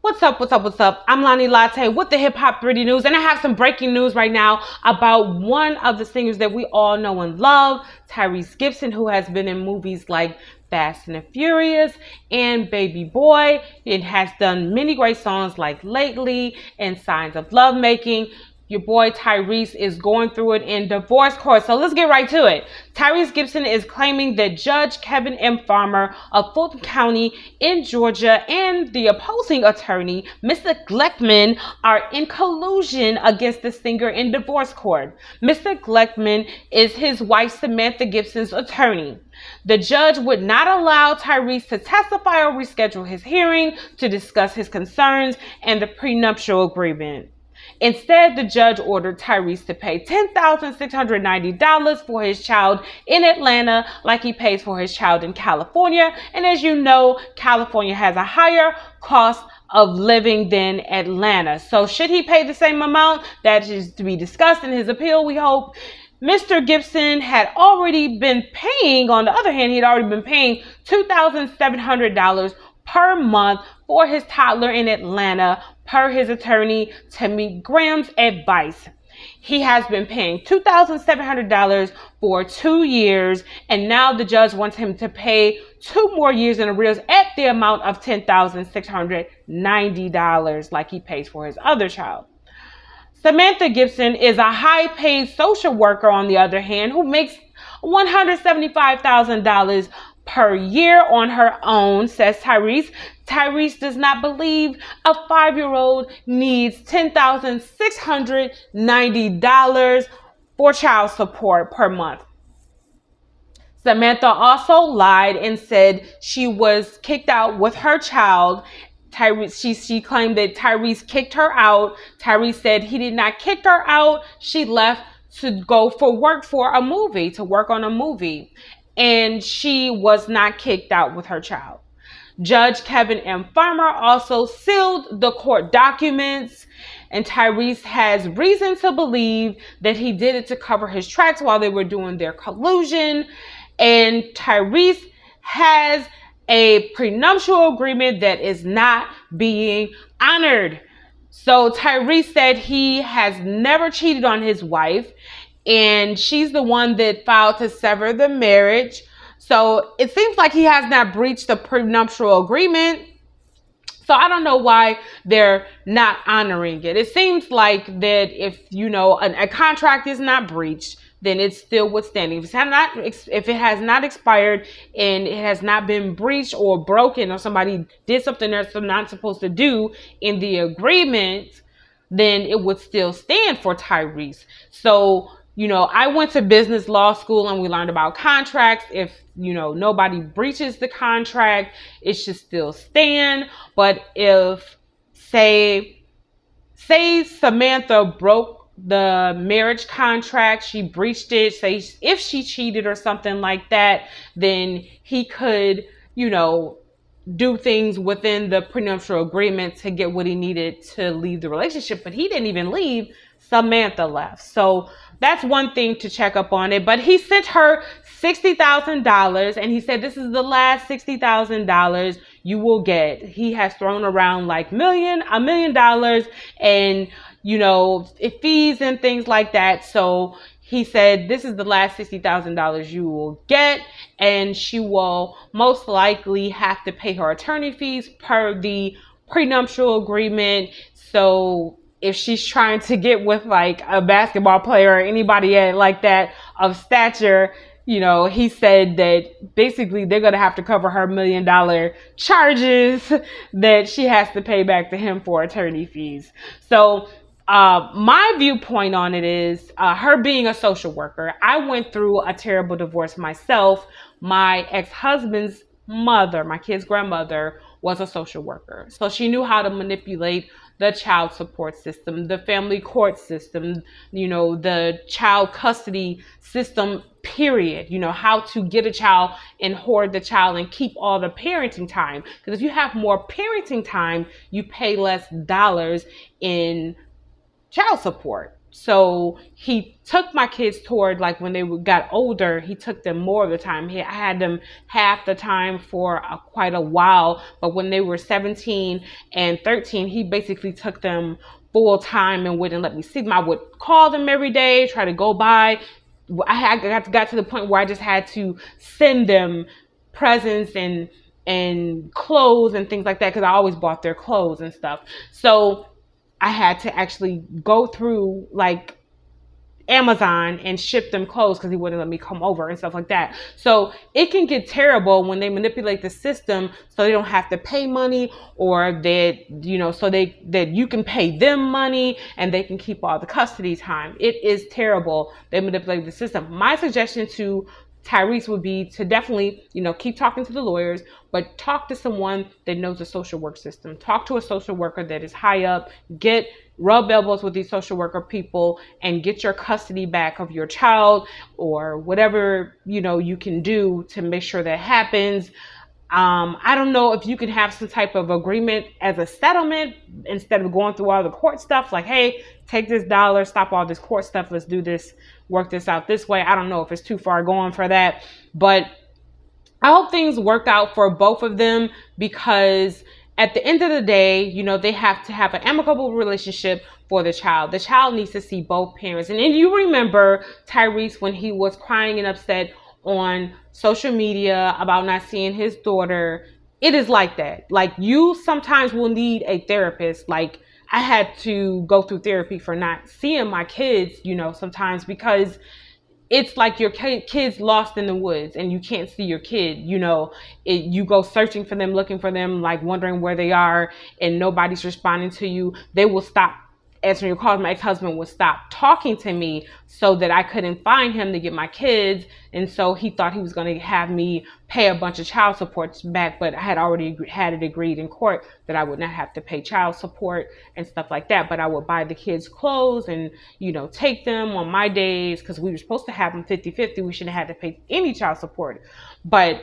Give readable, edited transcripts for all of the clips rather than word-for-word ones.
What's up, what's up, what's up? I'm Lonnie Latte with the Hip Hop 3D News, and I have some breaking news right now about one of the singers that we all know and love, Tyrese Gibson, who has been in movies like Fast and the Furious and Baby Boy. It has done many great songs like Lately and Signs of Lovemaking. Your boy Tyrese is going through it in divorce court. So let's get right to it. Tyrese Gibson is claiming that Judge Kevin M. Farmer of Fulton County in Georgia and the opposing attorney, Mr. Gleckman, are in collusion against the singer in divorce court. Mr. Gleckman is his wife Samantha Gibson's attorney. The judge would not allow Tyrese to testify or reschedule his hearing to discuss his concerns and the prenuptial agreement. Instead, the judge ordered Tyrese to pay $10,690 for his child in Atlanta like he pays for his child in California. And as you know, California has a higher cost of living than Atlanta. So should he pay the same amount? That is to be discussed in his appeal, we hope. Mr. Gibson had already been paying, on the other hand, he had already been paying $2,700 per month for his toddler in Atlanta, per his attorney, Tamik Graham's advice. He has been paying $2,700 for 2 years, and now the judge wants him to pay 2 more years in arrears at the amount of $10,690, like he pays for his other child. Samantha Gibson is a high-paid social worker, on the other hand, who makes $175,000 per year on her own, says Tyrese. Tyrese does not believe a 5-year-old needs $10,690 for child support per month. Samantha also lied and said she was kicked out with her child. She claimed that Tyrese kicked her out. Tyrese said he did not kick her out. She left to go work on a movie. And she was not kicked out with her child. Judge Kevin M. Farmer also sealed the court documents, and Tyrese has reason to believe that he did it to cover his tracks while they were doing their collusion. And Tyrese has a prenuptial agreement that is not being honored. So Tyrese said he has never cheated on his wife, and she's the one that filed to sever the marriage. So it seems like he has not breached the prenuptial agreement. So I don't know why they're not honoring it. It seems like that if, a contract is not breached, then it's still withstanding. If it has not expired and it has not been breached or broken, or somebody did something they're not supposed to do in the agreement, then it would still stand for Tyrese. So, I went to business law school and we learned about contracts. If, nobody breaches the contract, it should still stand. But if, say Samantha broke the marriage contract, she breached it, say if she cheated or something like that, then he could, do things within the prenuptial agreement to get what he needed to leave the relationship. But he didn't even leave. Samantha left. So that's one thing to check up on it. But he sent her $60,000 and he said, this is the last $60,000 you will get. He has thrown around like $1 million and, fees and things like that. So he said, this is the last $60,000 you will get, and she will most likely have to pay her attorney fees per the prenuptial agreement. So if she's trying to get with like a basketball player or anybody like that of stature, he said that basically they're going to have to cover her $1 million charges that she has to pay back to him for attorney fees. So my viewpoint on it is her being a social worker. I went through a terrible divorce myself. My ex-husband's mother, my kid's grandmother, was a social worker. So she knew how to manipulate the child support system, the family court system, the child custody system, period. How to get a child and hoard the child and keep all the parenting time. Because if you have more parenting time, you pay less dollars in child support. So he took my kids toward, like, when they got older, he took them more of the time. I had them half the time for quite a while, but when they were 17 and 13, he basically took them full time and wouldn't let me see them. I would call them every day, try to go by. Got to the point where I just had to send them presents and clothes and things like that, because I always bought their clothes and stuff. So I had to actually go through, like, Amazon and ship them clothes because he wouldn't let me come over and stuff like that. So it can get terrible when they manipulate the system so they don't have to pay money, or that, so that you can pay them money and they can keep all the custody time. It is terrible. They manipulate the system. My suggestion to Tyrese would be to definitely, keep talking to the lawyers, but talk to someone that knows the social work system. Talk to a social worker that is high up. Rub elbows with these social worker people and get your custody back of your child, or whatever, you can do to make sure that happens. I don't know if you can have some type of agreement as a settlement instead of going through all the court stuff. Like, hey, take this dollar, stop all this court stuff. Let's do this, work this out this way. I don't know if it's too far going for that, but I hope things work out for both of them, because at the end of the day, they have to have an amicable relationship for the child. The child needs to see both parents. And then you remember Tyrese when he was crying and upset on social media about not seeing his daughter. It is like that. Like, you sometimes will need a therapist. Like, I had to go through therapy for not seeing my kids, sometimes, because it's like your kid's lost in the woods and you can't see your kid. You go searching for them, looking for them, like wondering where they are, and nobody's responding to you. They will stop answering your calls. My ex-husband would stop talking to me so that I couldn't find him to get my kids. And so he thought he was going to have me pay a bunch of child support back, but I had already had it agreed in court that I would not have to pay child support and stuff like that. But I would buy the kids clothes and, take them on my days, because we were supposed to have them 50-50. We shouldn't have had to pay any child support. But,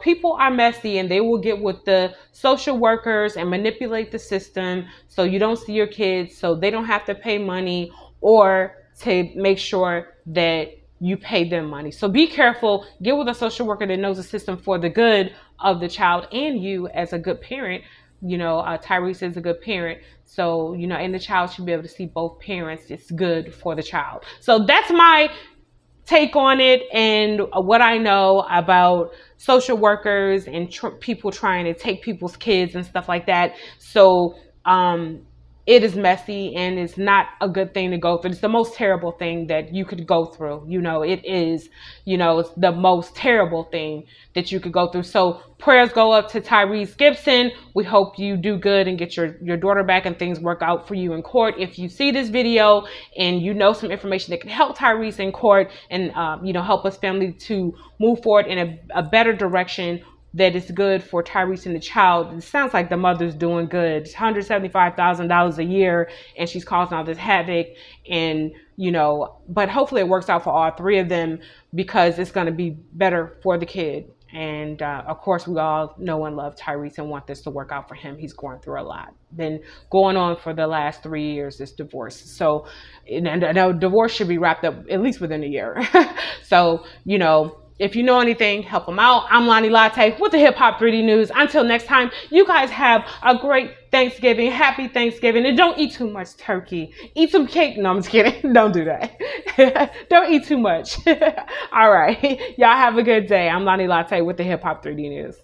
people are messy, and they will get with the social workers and manipulate the system so you don't see your kids, so they don't have to pay money, or to make sure that you pay them money. So be careful. Get with a social worker that knows the system for the good of the child and you as a good parent. Tyrese is a good parent. So, and the child should be able to see both parents. It's good for the child. So that's my take on it, and what I know about social workers and people trying to take people's kids and stuff like that. So, it is messy, and it's not a good thing to go through. It's the most terrible thing that you could go through. It is, it's the most terrible thing that you could go through. So prayers go up to Tyrese Gibson. We hope you do good and get your daughter back and things work out for you in court. If you see this video and you know some information that can help Tyrese in court and, help us family to move forward in a better direction that is good for Tyrese and the child. It sounds like the mother's doing good. It's $175,000 a year, and she's causing all this havoc. And, but hopefully it works out for all three of them, because it's going to be better for the kid. And of course, we all know and love Tyrese and want this to work out for him. He's going through a lot. Been going on for the last 3 years, this divorce. So, and I know divorce should be wrapped up at least within a year. So, if you know anything, help them out. I'm Lonnie Latte with the Hip Hop 3D News. Until next time, you guys have a great Thanksgiving. Happy Thanksgiving. And don't eat too much turkey. Eat some cake. No, I'm just kidding. Don't do that. Don't eat too much. All right. Y'all have a good day. I'm Lonnie Latte with the Hip Hop 3D News.